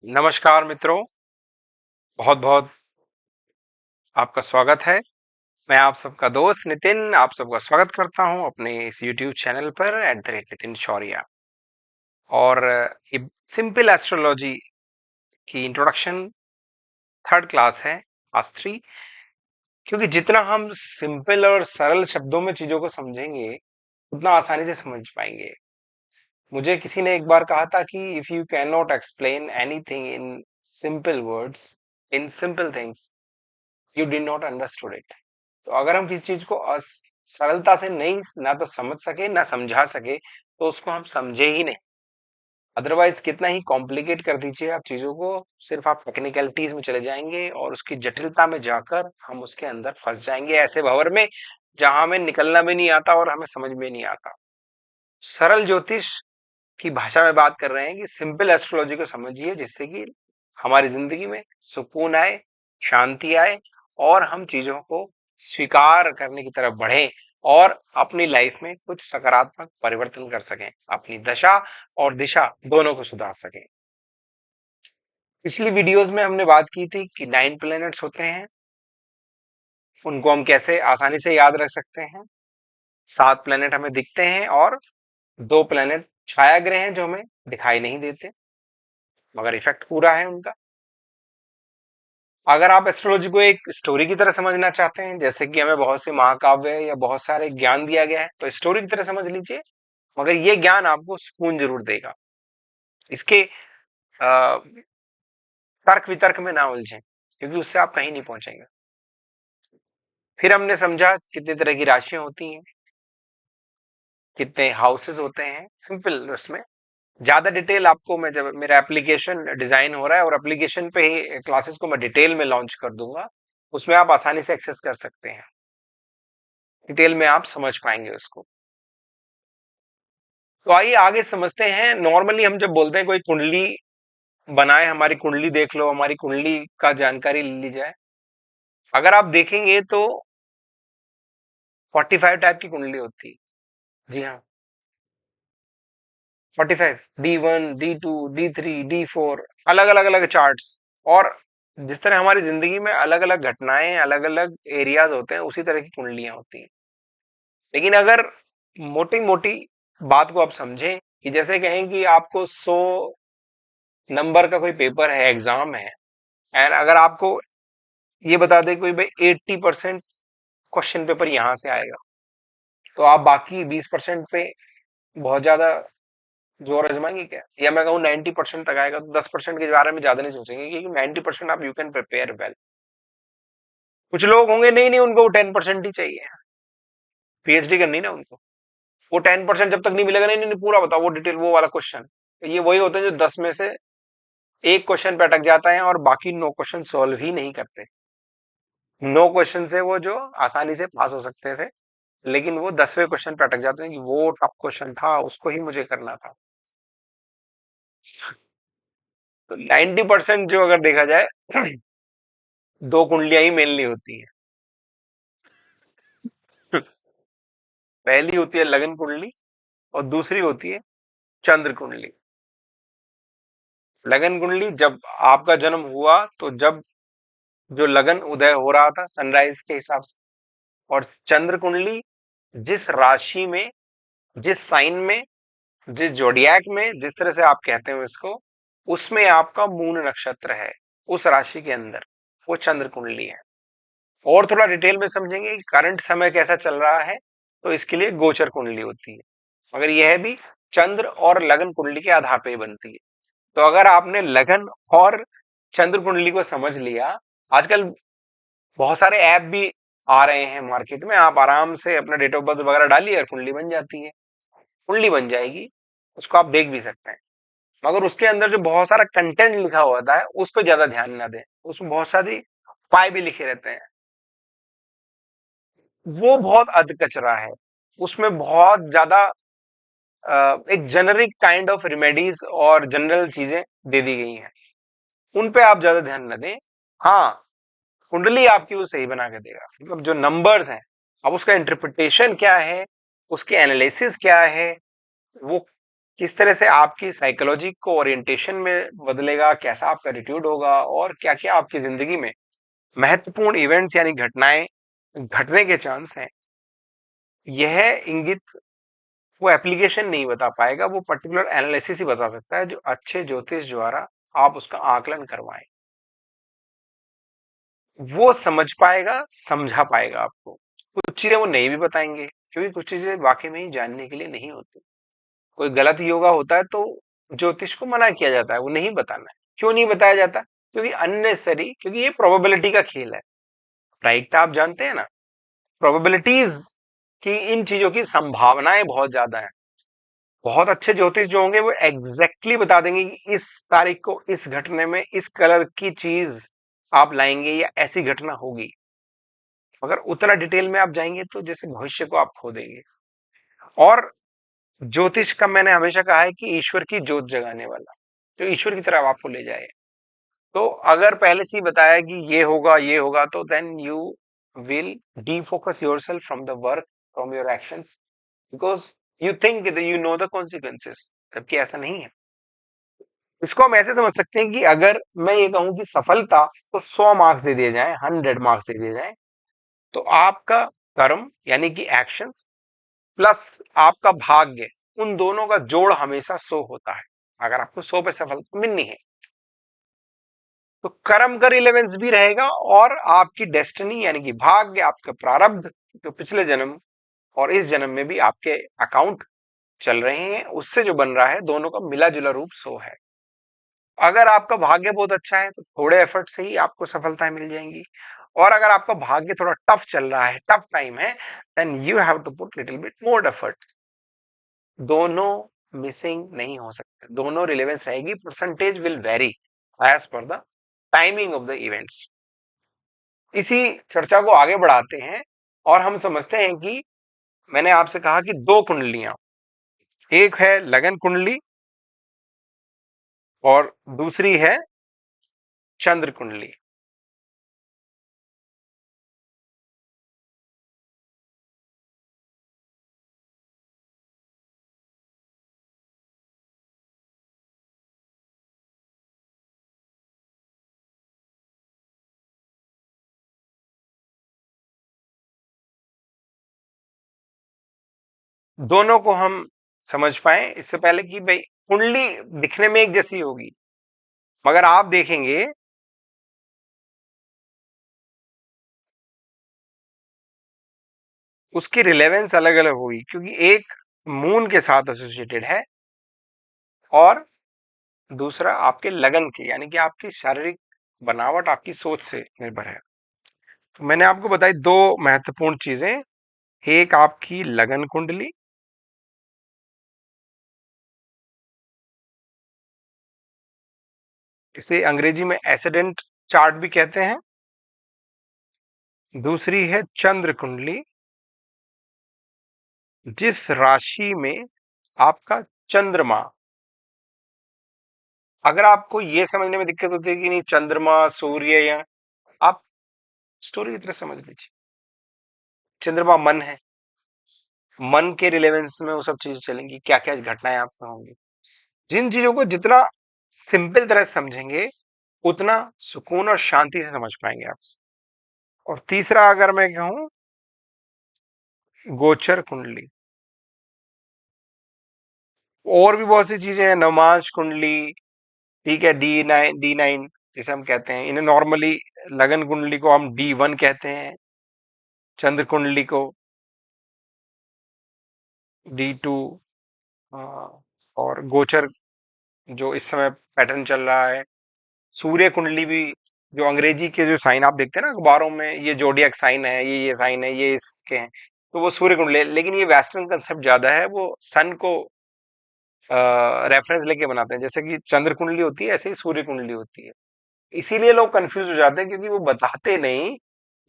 नमस्कार मित्रों, बहुत बहुत आपका स्वागत है। मैं आप सबका दोस्त नितिन आप सबका स्वागत करता हूं अपने इस YouTube चैनल पर @नितिन शौर्या। और ये सिंपल एस्ट्रोलॉजी की इंट्रोडक्शन थर्ड क्लास है, आज 3। क्योंकि जितना हम सिंपल और सरल शब्दों में चीजों को समझेंगे उतना आसानी से समझ पाएंगे। मुझे किसी ने एक बार कहा था कि if you can not explain anything in simple words, in simple things, you did not understood it. तो अगर हम किसी चीज को सरलता से नहीं ना तो समझ सके ना समझा सके तो उसको हम समझे ही नहीं। अदरवाइज कितना ही कॉम्प्लिकेट कर दीजिए आप चीजों को, सिर्फ आप टेक्निकलिटीज में चले जाएंगे और उसकी जटिलता में जाकर हम उसके अंदर फंस जाएंगे, ऐसे भंवर में जहां हमें निकलना भी नहीं आता और हमें समझ में नहीं आता। सरल ज्योतिष की भाषा में बात कर रहे हैं कि सिंपल एस्ट्रोलॉजी को समझिए, जिससे कि हमारी जिंदगी में सुकून आए, शांति आए और हम चीजों को स्वीकार करने की तरफ बढ़ें और अपनी लाइफ में कुछ सकारात्मक परिवर्तन कर सकें, अपनी दशा और दिशा दोनों को सुधार सकें। पिछली वीडियोस में हमने बात की थी कि 9 प्लैनेट्स होते हैं, उनको हम कैसे आसानी से याद रख सकते हैं। 7 प्लैनेट हमें दिखते हैं और 2 प्लैनेट छाया ग्रह हैं जो हमें दिखाई नहीं देते, मगर इफेक्ट पूरा है उनका। अगर आप एस्ट्रोलॉजी को एक स्टोरी की तरह समझना चाहते हैं, जैसे कि हमें बहुत से महाकाव्य या बहुत सारे ज्ञान दिया गया है, तो स्टोरी की तरह समझ लीजिए, मगर ये ज्ञान आपको सुकून जरूर देगा। इसके तर्क वितर्क में ना उलझें, क्योंकि उससे आप कहीं नहीं पहुंचेंगे। फिर हमने समझा कितनी तरह की राशियां होती हैं, कितने हाउसेस होते हैं, सिंपल। उसमें ज्यादा डिटेल आपको मैं, जब मेरा एप्लीकेशन डिजाइन हो रहा है और एप्लीकेशन पे ही क्लासेस को मैं डिटेल में लॉन्च कर दूंगा, उसमें आप आसानी से एक्सेस कर सकते हैं, डिटेल में आप समझ पाएंगे उसको। तो आइए आगे समझते हैं। नॉर्मली हम जब बोलते हैं कोई कुंडली बनाए, हमारी कुंडली देख लो, हमारी कुंडली का जानकारी ले ली जाए, अगर आप देखेंगे तो 45 टाइप की कुंडली होती है। जी हाँ, 45, D1 D2 D3 D4, अलग अलग अलग चार्ट्स। और जिस तरह हमारी जिंदगी में अलग अलग घटनाएं, अलग अलग एरियाज होते हैं, उसी तरह की कुंडलियां होती हैं। लेकिन अगर मोटी मोटी बात को आप समझें, कि जैसे कहें कि आपको 100 नंबर का कोई पेपर है, एग्जाम है, एंड अगर आपको ये बता दे कोई भाई 80% क्वेश्चन पेपर यहां से आएगा, तो आप बाकी 20% पे बहुत ज्यादा जोर आजमाएंगे क्या? या मैं कहूँ 90% तक आएगा, तो 10% के बारे में ज्यादा नहीं सोचेंगे, क्योंकि 90% आप यू कैन प्रिपेयर वेल। कुछ लोग होंगे नहीं नहीं, उनको 10% ही चाहिए, पीएचडी करनी ना उनको, वो 10% जब तक नहीं मिलेगा, नहीं नहीं नहीं, पूरा बताओ वो डिटेल, वो वाला क्वेश्चन। ये वही होते हैं जो 10 में से एक क्वेश्चन पे अटक जाता है और बाकी 9 क्वेश्चन सॉल्व ही नहीं करते। 9 क्वेश्चन से वो जो आसानी से पास हो सकते थे, लेकिन वो 10वें क्वेश्चन पे अटक जाते हैं कि वो टफ क्वेश्चन था, उसको ही मुझे करना था। तो 90% जो अगर देखा जाए, दो कुंडलियां ही मेनली होती हैं। पहली होती है लगन कुंडली और दूसरी होती है चंद्र कुंडली। लगन कुंडली, जब आपका जन्म हुआ तो जब जो लगन उदय हो रहा था सनराइज के हिसाब से। और चंद्र कुंडली, जिस राशि में, जिस साइन में, जिस जोडियाक में, जिस तरह से आप कहते हो इसको, उसमें आपका मून नक्षत्र है, उस राशि के अंदर, वो चंद्र कुंडली है। और थोड़ा डिटेल में समझेंगे कि करंट समय कैसा चल रहा है, तो इसके लिए गोचर कुंडली होती है, मगर यह भी चंद्र और लगन कुंडली के आधार पर ही बनती है। तो अगर आपने लगन और चंद्र कुंडली को समझ लिया, आजकल बहुत सारे ऐप भी आ रहे हैं मार्केट में, आप आराम से अपना डेट ऑफ बर्थ वगैरह डालिए और कुंडली बन जाती है। कुंडली बन जाएगी, उसको आप देख भी सकते हैं, मगर उसके अंदर जो बहुत सारा कंटेंट लिखा होता है उस पर ज्यादा ध्यान ना दें। उसमें बहुत सारी उपाय भी लिखे रहते हैं, वो बहुत अध कचरा है। उसमें बहुत ज्यादा एक जेनरिक काइंड ऑफ रेमेडीज और जनरल चीजें दे दी गई हैं, उन पे आप ज्यादा ध्यान न दें। हाँ, कुंडली आपकी वो सही बना के देगा, मतलब जो नंबर्स हैं, अब उसका इंटरप्रिटेशन क्या है, उसके एनालिसिस क्या है, वो किस तरह से आपकी साइकोलॉजी को ओरिएंटेशन में बदलेगा, कैसा आपका एटीट्यूड होगा और क्या क्या आपकी जिंदगी में महत्वपूर्ण इवेंट्स यानी घटनाएं घटने के चांस हैं, यह इंगित वो एप्लीकेशन नहीं बता पाएगा, वो पर्टिकुलर एनालिसिस ही बता सकता है जो अच्छे ज्योतिष द्वारा आप उसका आकलन करवाएं। वो समझ पाएगा, समझा पाएगा आपको। कुछ चीजें वो नहीं भी बताएंगे क्योंकि कुछ चीजें वाकई में ही जानने के लिए नहीं होती। कोई गलत योगा होता है तो ज्योतिष को मना किया जाता है, वो नहीं बताना है। क्यों नहीं बताया जाता? क्योंकि अननेसेसरी, क्योंकि ये प्रोबेबिलिटी का खेल है। प्रायिकता आप जानते हैं ना, प्रोबेबिलिटीज की, इन चीजों की संभावनाएं बहुत ज्यादा है। बहुत अच्छे ज्योतिष जो होंगे वो एग्जैक्टली बता देंगे कि इस तारीख को इस घटने में इस कलर की चीज आप लाएंगे या ऐसी घटना होगी। अगर उतना डिटेल में आप जाएंगे तो जैसे भविष्य को आप खो देंगे। और ज्योतिष का मैंने हमेशा कहा है कि ईश्वर की ज्योत जगाने वाला, जो ईश्वर की तरफ आपको ले जाए। तो अगर पहले से ही बताया कि ये होगा तो then you will defocus yourself from the work, from your actions, because you think that you know the consequences, जबकि ऐसा नहीं है। इसको हम ऐसे समझ सकते हैं कि अगर मैं ये कहूं कि सफलता को 100 मार्क्स दे दिए जाए, 100 मार्क्स दे दिए जाए, तो आपका कर्म यानी कि एक्शंस प्लस आपका भाग्य, उन दोनों का जोड़ हमेशा 100 होता है। अगर आपको 100 पे सफलता मिलनी है तो कर्म का रिलेवेंस भी रहेगा और आपकी डेस्टिनी यानी कि भाग्य, आपका प्रारब्ध जो पिछले जन्म और इस जन्म में भी आपके अकाउंट चल रहे हैं, उससे जो बन रहा है, दोनों का मिला जुला रूप 100 है। अगर आपका भाग्य बहुत अच्छा है तो थोड़े एफर्ट से ही आपको सफलताएं मिल जाएंगी। और अगर आपका भाग्य थोड़ा टफ चल रहा है, टफ टाइम है, then you have to put little bit more effort. दोनों मिसिंग नहीं हो सकते, दोनों रिलेवेंस रहेगी। Percentage will vary as per the timing of the events. इसी चर्चा को आगे बढ़ाते हैं और हम समझते हैं कि मैंने आपसे कहा कि दो कुंडलियां, एक है लगन कुंडली और दूसरी है चंद्र कुंडली। दोनों को हम समझ पाए इससे पहले कि भाई कुंडली दिखने में एक जैसी होगी, मगर आप देखेंगे उसकी रिलेवेंस अलग अलग होगी, क्योंकि एक मून के साथ एसोसिएटेड है और दूसरा आपके लगन की यानी कि आपकी शारीरिक बनावट, आपकी सोच से निर्भर है। तो मैंने आपको बताई दो महत्वपूर्ण चीजें, एक आपकी लगन कुंडली, इसे अंग्रेजी में एसेंडेंट चार्ट भी कहते हैं। दूसरी है चंद्र कुंडली, जिस राशि में आपका चंद्रमा। अगर आपको ये समझने में दिक्कत होती है कि नहीं चंद्रमा सूर्य, या आप स्टोरी की तरह समझ लीजिए, चंद्रमा मन है, मन के रिलेवेंस में वो सब चीजें चलेंगी, क्या क्या घटनाएं आपको होंगी। जिन चीजों को जितना सिंपल तरह से समझेंगे उतना सुकून और शांति से समझ पाएंगे आप। और तीसरा अगर मैं कहूं, गोचर कुंडली। और भी बहुत सी चीजें हैं, नमाज कुंडली, ठीक है, डी नाइन जिसे हम कहते हैं, इन्हें नॉर्मली लगन कुंडली को हम D1 कहते हैं, चंद्र कुंडली को D2, और गोचर जो इस समय पैटर्न चल रहा है, सूर्य कुंडली भी, जो अंग्रेजी के जो साइन आप देखते हैं ना अखबारों में, ये जोडियक साइन है, ये साइन है, ये इसके हैं, तो वो सूर्य कुंडली है। लेकिन ये वेस्टर्न कंसेप्ट ज्यादा है, वो सन को रेफरेंस लेके बनाते हैं। जैसे कि चंद्र कुंडली होती है, ऐसे ही सूर्य कुंडली होती है। इसीलिए लोग कंफ्यूज हो जाते हैं, क्योंकि वो बताते नहीं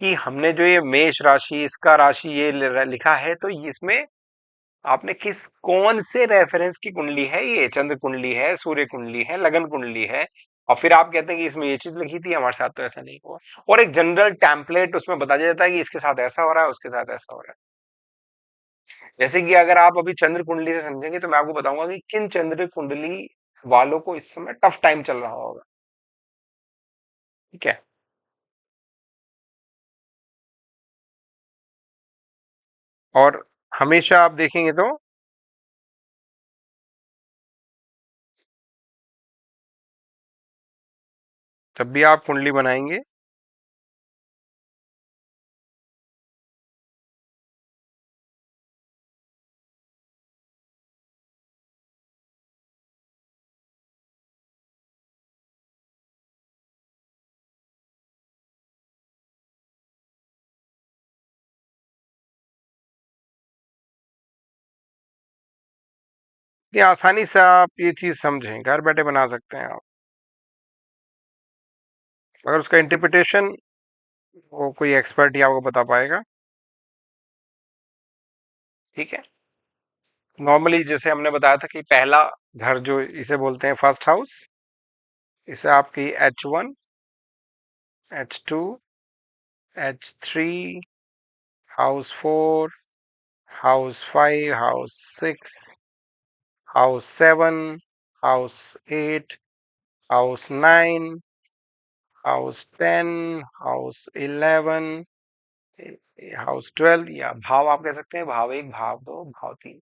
कि हमने जो ये मेष राशि, इसका राशि ये लिखा है, तो इसमें आपने किस कौन से रेफरेंस की कुंडली है, ये चंद्र कुंडली है, सूर्य कुंडली है, लगन कुंडली है, और फिर आप कहते हैं कि इसमें ये चीज लिखी थी, हमारे साथ तो ऐसा नहीं हुआ। और एक जनरल टेम्पलेट उसमें बता दिया जाता है कि इसके साथ ऐसा हो रहा है, उसके साथ ऐसा हो रहा है। जैसे कि अगर आप अभी चंद्र कुंडली से समझेंगे तो मैं आपको बताऊंगा कि किन चंद्र कुंडली वालों को इस समय टफ टाइम चल रहा होगा। ठीक है। और हमेशा आप देखेंगे तो जब भी आप कुंडली बनाएंगे ये आसानी से आप ये चीज समझें, घर बैठे बना सकते हैं आप। अगर उसका इंटरप्रिटेशन वो कोई एक्सपर्ट ही आपको बता पाएगा। ठीक है। नॉर्मली जैसे हमने बताया था कि पहला घर जो इसे बोलते हैं फर्स्ट हाउस, इसे आपकी H1, H2, H3, house 4, house 5, house 6, house 7, house 8, house 9, house 10, house 11, house 12, या भाव आप कह सकते हैं, भाव 1, भाव 2, भाव 3।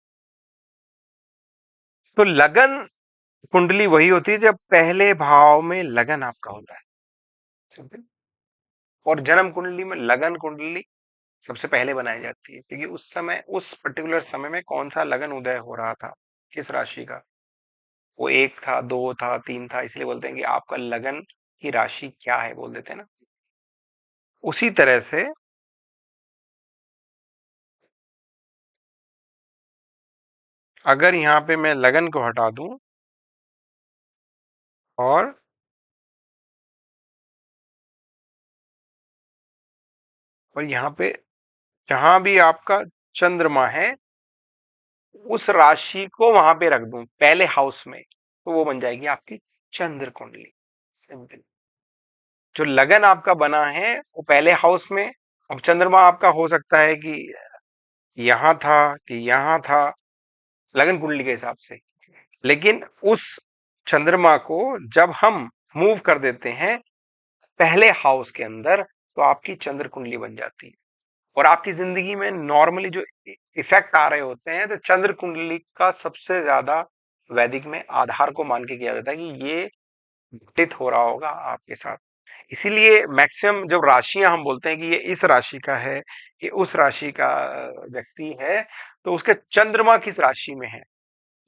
तो लगन कुंडली वही होती है जब पहले भाव में लगन आपका होता है। सिंपल। और जन्म कुंडली में लगन कुंडली सबसे पहले बनाई जाती है, क्योंकि उस समय उस पर्टिकुलर समय में कौन सा लगन उदय हो रहा था, किस राशि का, वो 1 था, 2 था, 3 था, इसलिए बोलते हैं कि आपका लगन की राशि क्या है, बोल देते हैं ना। उसी तरह से अगर यहाँ पे मैं लगन को हटा दूं और यहाँ पे जहां भी आपका चंद्रमा है उस राशि को वहां पे रख दूं पहले हाउस में, तो वो बन जाएगी आपकी चंद्र कुंडली। सिंपल। जो लगन आपका बना है वो पहले हाउस में, अब चंद्रमा आपका हो सकता है कि यहां था कि यहां था, लगन कुंडली के हिसाब से। लेकिन उस चंद्रमा को जब हम मूव कर देते हैं पहले हाउस के अंदर, तो आपकी चंद्र कुंडली बन जाती है। और आपकी जिंदगी में नॉर्मली जो इफेक्ट आ रहे होते हैं, तो चंद्र कुंडली का सबसे ज्यादा वैदिक में आधार को मान के किया जाता है कि ये घटित हो रहा होगा आपके साथ। इसीलिए मैक्सिमम जब राशियां हम बोलते हैं कि ये इस राशि का है, ये उस राशि का व्यक्ति है, तो उसके चंद्रमा किस राशि में है।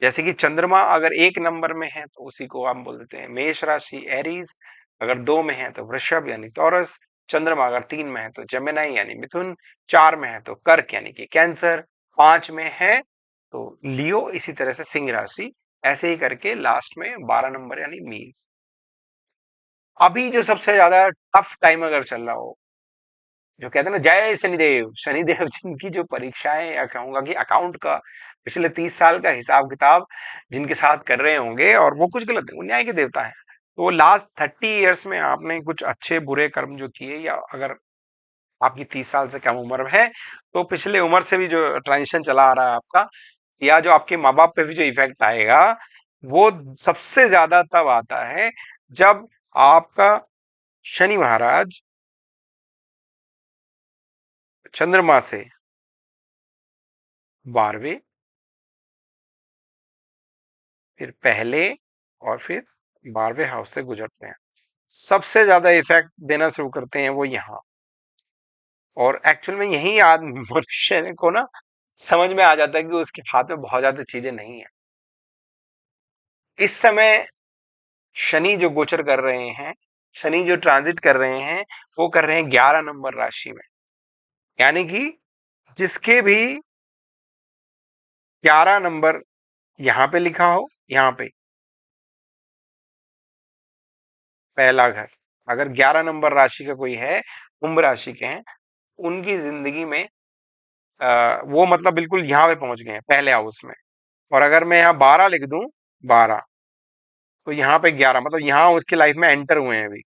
जैसे कि चंद्रमा अगर 1 नंबर में है तो उसी को हम बोल देते हैं मेष राशि, एरीज। अगर 2 में है तो वृषभ यानी टॉरस। चंद्रमा अगर 3 में है तो जेमिनाई यानी मिथुन। 4 में है तो कर्क यानी कि कैंसर। 5 में है तो लियो, इसी तरह से सिंह राशि। ऐसे ही करके लास्ट में 12 नंबर यानी मीन। अभी जो सबसे ज्यादा टफ टाइम अगर चल रहा हो, जो कहते हैं ना जय शनिदेव, शनिदेव जिनकी जो परीक्षाएं, या कहूंगा कि अकाउंट का पिछले 30 साल का हिसाब किताब जिनके साथ कर रहे होंगे, और वो कुछ गलत, वो न्याय के देवता है। तो लास्ट 30 ईयर्स में आपने कुछ अच्छे बुरे कर्म जो किए, या अगर आपकी 30 साल से कम उम्र है तो पिछले उम्र से भी जो ट्रांजिशन चला आ रहा है आपका, या जो आपके माँ बाप पे भी जो इफेक्ट आएगा, वो सबसे ज्यादा तब आता है जब आपका शनि महाराज चंद्रमा से 12वें, फिर पहले, और फिर 12वें हाउस से गुजरते हैं। सबसे ज्यादा इफेक्ट देना शुरू करते हैं वो यहाँ। और एक्चुअल में यही आदमी मनुष्य को ना समझ में आ जाता है कि उसके हाथ में बहुत ज्यादा चीजें नहीं है। इस समय शनि जो गोचर कर रहे हैं, शनि जो ट्रांजिट कर रहे हैं, वो कर रहे हैं 11 नंबर राशि में। यानी कि जिसके भी 11 नंबर यहाँ पे लिखा हो, यहाँ पे पहला घर, अगर 11 नंबर राशि का कोई है, कुंभ राशि के हैं, उनकी जिंदगी में वो मतलब बिल्कुल यहाँ पे पहुंच गए हैं पहले हाउस में। और अगर मैं यहाँ 12 लिख दूं, 12, तो यहाँ पे 11 मतलब यहाँ उसकी लाइफ में एंटर हुए हैं अभी,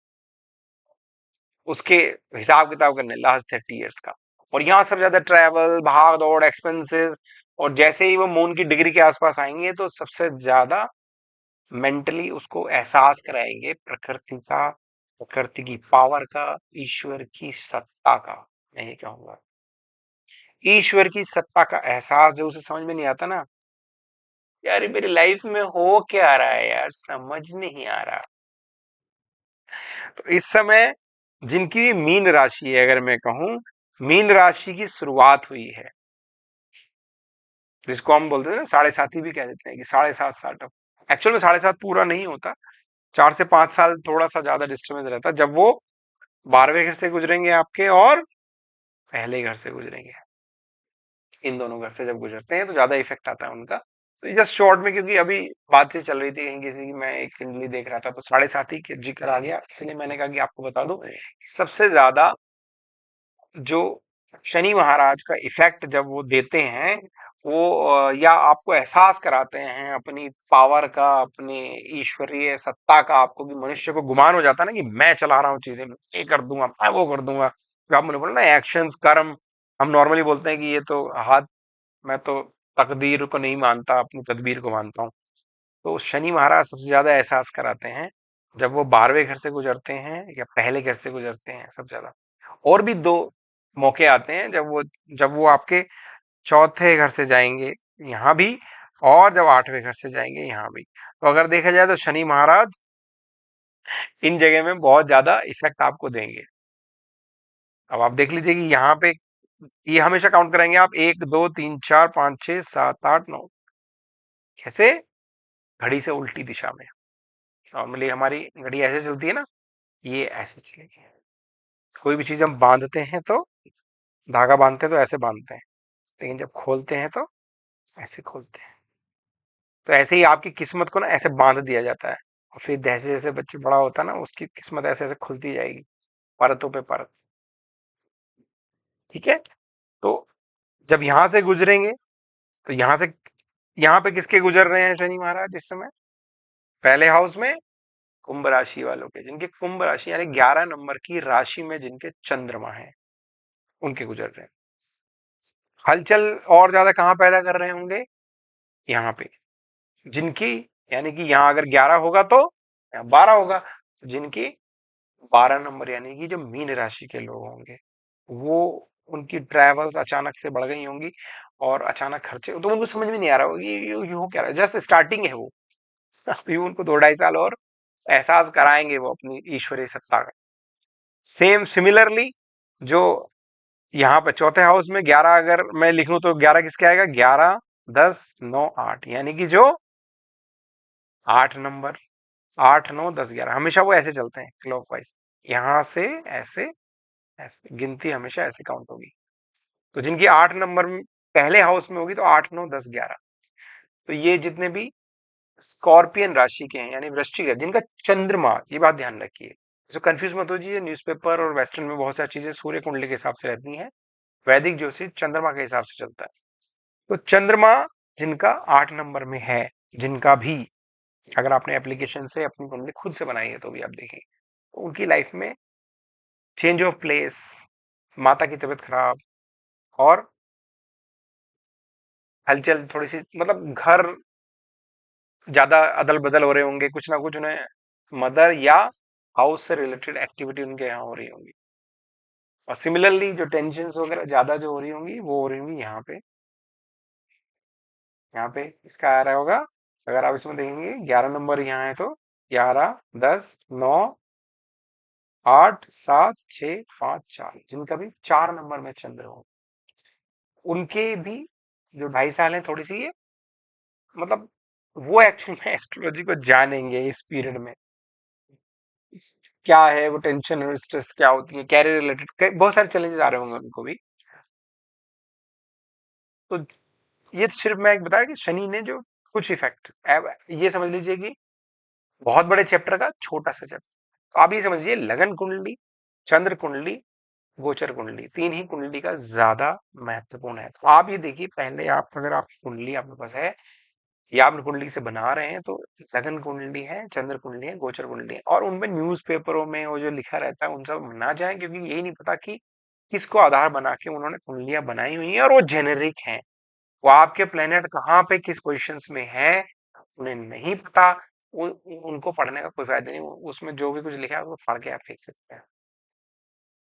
उसके हिसाब किताब करने लास्ट 30 ईयर्स का। और यहाँ सबसे ज्यादा ट्रैवल, भाग दौड़, एक्सपेंसेस, और जैसे ही वो मून की डिग्री के आसपास आएंगे तो सबसे ज्यादा मेंटली उसको एहसास कराएंगे प्रकृति का, प्रकृति की पावर का, ईश्वर की सत्ता का। मैं ये कहूंगा, ईश्वर की सत्ता का एहसास जो उसे समझ में नहीं आता ना, यार मेरी लाइफ में हो क्या रहा है यार, समझ नहीं आ रहा। तो इस समय जिनकी मीन राशि है, अगर मैं कहूं, मीन राशि की शुरुआत हुई है, जिसको हम बोलते हैं ना साढ़े साथी भी कह देते हैं कि साढ़े सात स्टार्टअप। एक्चुअल में साढ़े सात पूरा नहीं होता, 4 से 5 साल थोड़ा सा ज्यादा डिस्टर्बेंस रहता है, जब वो 12वें घर से गुजरेंगे आपके और पहले घर से गुजरेंगे। इन दोनों घर से जब गुजरते हैं तो ज्यादा इफेक्ट आता है उनका। तो जस्ट शॉर्ट में, क्योंकि अभी बातचीत चल रही थी कहीं किसी की, मैं एक कुंडली देख रहा था तो साढ़े सात ही जिक्र आ गया, इसलिए मैंने कहा कि आपको बता दूं। सबसे ज्यादा जो शनि महाराज का इफेक्ट जब वो देते हैं, वो या आपको एहसास कराते हैं अपनी पावर का, अपनी ईश्वरीय सत्ता का, आपको कि मनुष्य को गुमान हो जाता है ना कि मैं चला रहा हूँ चीजें, मैं ये कर दूंगा, मैं वो कर दूंगा। जो आपने बोला ना एक्शंस, कर्म, हम नॉर्मली बोलते हैं कि ये तो हाथ, मैं तो तकदीर को नहीं मानता, अपनी तदबीर को मानता हूँ। तो शनि महाराज सबसे ज्यादा एहसास कराते हैं जब वो 12वें घर से गुजरते हैं या पहले घर से गुजरते हैं सबसे ज्यादा। और भी दो मौके आते हैं जब वो आपके चौथे घर से जाएंगे यहाँ भी, और जब 8वें घर से जाएंगे यहाँ भी। तो अगर देखा जाए तो शनि महाराज इन जगह में बहुत ज्यादा इफेक्ट आपको देंगे। अब आप देख लीजिए कि यहाँ पे ये हमेशा काउंट करेंगे आप, 1 2 3 4 5 6 7 8 9, कैसे, घड़ी से उल्टी दिशा में। नॉर्मली हमारी घड़ी ऐसे चलती है ना, ये ऐसे चलेगी। कोई भी चीज हम बांधते हैं तो, धागा बांधते हैं तो ऐसे बांधते हैं, लेकिन जब खोलते हैं तो ऐसे खोलते हैं। तो ऐसे ही आपकी किस्मत को ना ऐसे बांध दिया जाता है, और फिर जैसे जैसे बच्चे बड़ा होता है ना, उसकी किस्मत ऐसे ऐसे खुलती जाएगी, परतों पे परत। ठीक है। तो जब यहां से गुजरेंगे तो यहाँ पे किसके गुजर रहे हैं शनि महाराज इस समय? पहले हाउस में कुंभ राशि वालों के, जिनके कुंभ राशि यानी 11 नंबर की राशि में जिनके चंद्रमा है, उनके गुजर रहे हैं। हलचल और ज्यादा कहाँ पैदा कर रहे होंगे? यहाँ पे। जिनकी, यानी कि यहाँ अगर 11 होगा तो यहाँ 12 होगा, तो जिनकी 12 नंबर यानी कि जो मीन राशि के लोग होंगे, वो, उनकी ट्रैवल्स अचानक से बढ़ गई होंगी, और अचानक खर्चे, तो उनको समझ में नहीं आ रहा होगा ये हो क्या रहा है, जस्ट स्टार्टिंग है वो। अभी उनको 2 ढाई साल और एहसास कराएंगे वो अपनी ईश्वरीय सत्ता का। सेम सिमिलरली, जो यहाँ पे चौथे हाउस में 11 अगर मैं लिखूं तो 11 किसके आएगा? 11 10 9 8, यानी कि जो 8 नंबर, 8 9 10 11, हमेशा वो ऐसे चलते हैं क्लॉकवाइज, यहां से ऐसे, ऐसे गिनती हमेशा ऐसे काउंट होगी। तो जिनकी 8 नंबर में पहले हाउस में होगी तो 8 9 10 11, तो ये जितने भी स्कॉर्पियन राशि के हैं यानी वृश्चिक है, जिनका चंद्रमा, ये बात ध्यान रखिए, तो कंफ्यूज मत हो जी, न्यूज़पेपर और वेस्टर्न में बहुत सारी चीजें सूर्य कुंडली के हिसाब से रहती हैं, वैदिक ज्योतिष चंद्रमा के हिसाब से चलता है। तो चंद्रमा जिनका 8 नंबर में है, जिनका भी, अगर आपने एप्लीकेशन से अपनी कुंडली खुद से बनाई है तो भी आप देखेंगे, तो उनकी लाइफ में चेंज ऑफ प्लेस, माता की तबीयत खराब, और हलचल थोड़ी सी, मतलब घर ज्यादा अदल बदल हो रहे होंगे, कुछ ना कुछ उन्हें मदर या हाउस से रिलेटेड एक्टिविटी उनके यहाँ हो रही होंगी। और सिमिलरली जो टेंशन वगैरह ज्यादा जो हो रही होंगी वो हो रही होंगी यहाँ पे। यहाँ पे इसका आ रहा होगा, अगर आप इसमें देखेंगे 11 नंबर यहाँ है तो 11 10 9 8 7 6 5 4, जिनका भी 4 नंबर में चंद्र हो, उनके भी जो 2.5 साल है थोड़ी सी ये, मतलब वो एक्चुअली में एस्ट्रोलॉजी को जानेंगे इस पीरियड में, क्या है वो टेंशन और स्ट्रेस क्या होती है, कैरियर रिलेटेड बहुत सारे चैलेंजेस आ रहे होंगे उनको भी। तो ये तो सिर्फ मैं एक बता रहा कि शनि ने जो कुछ इफेक्ट, ये समझ लीजिए कि बहुत बड़े चैप्टर का छोटा सा चैप्टर। तो आप ये समझ लीजिए लगन कुंडली, चंद्र कुंडली, गोचर कुंडली, तीन ही कुंडली का ज्यादा महत्वपूर्ण है। तो आप ये देखिए, पहले आप, अगर आपकी कुंडली आपके पास है या आप कुंडली से बना रहे हैं, तो लगन कुंडली है, चंद्र कुंडली है, गोचर कुंडली है, और उनमें न्यूज़पेपरों में वो जो लिखा रहता है उन सब ना जाए, क्योंकि यही नहीं पता कि किसको आधार बना के उन्होंने कुंडलियां बनाई हुई हैं, और वो जेनेरिक हैं, वो आपके प्लेनेट कहाँ पे किस पोजिशंस में है उन्हें नहीं पता। उनको पढ़ने का कोई फायदा नहीं, उसमें जो भी कुछ लिखा है वो पढ़ के आप फेंक सकते हैं।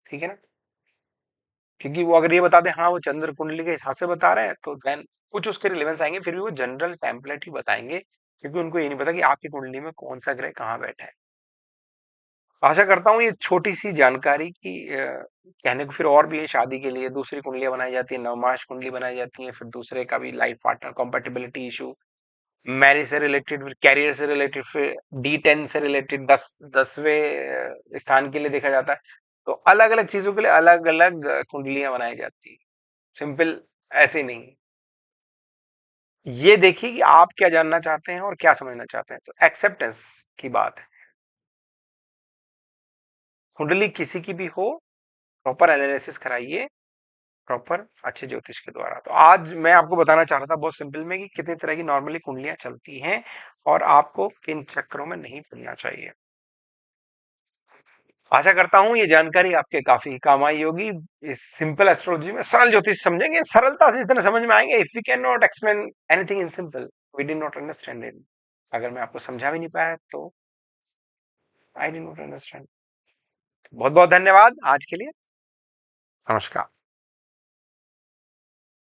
ठीक है ना? क्योंकि वो अगर ये बता दे हाँ वो चंद्र कुंडली के हिसाब से बता रहे हैं तो देन कुछ उसके रिलेवेंस आएंगे, फिर भी वो जनरल टेम्पलेट ही बताएंगे, क्योंकि उनको ये नहीं पता कि आपकी कुंडली में कौन सा ग्रह कहाँ बैठा है। आशा करता हूँ ये छोटी सी जानकारी की कहने को फिर और भी है। शादी के लिए दूसरी कुंडलियां बनाई जाती है, नवमास कुंडली बनाई जाती है, फिर दूसरे का भी life partner compatibility issue, marriage से रिलेटेड, फिर कैरियर से रिलेटेड, फिर D10 से रिलेटेड 10वें स्थान के लिए देखा जाता है। तो अलग अलग चीजों के लिए अलग अलग कुंडलियां बनाई जाती है, सिंपल ऐसे नहीं। ये देखिए कि आप क्या जानना चाहते हैं और क्या समझना चाहते हैं, तो एक्सेप्टेंस की बात है। कुंडली किसी की भी हो, प्रॉपर एनालिसिस कराइए, प्रॉपर अच्छे ज्योतिष के द्वारा। तो आज मैं आपको बताना चाह रहा था बहुत सिंपल में कि कितनी तरह की नॉर्मली कुंडलियां चलती हैं और आपको किन चक्करों में नहीं पड़ना चाहिए। आशा करता हूं ये जानकारी आपके काफी काम आई होगी। इस सिंपल एस्ट्रोलॉजी में सरल ज्योतिष समझेंगे, सरलता से इतना समझ में आएंगे। If we can not explain anything in simple, we did not understand it. अगर मैं आपको समझा भी नहीं पाया तो आई डिड नॉट अंडरस्टैंड। बहुत बहुत धन्यवाद आज के लिए। नमस्कार।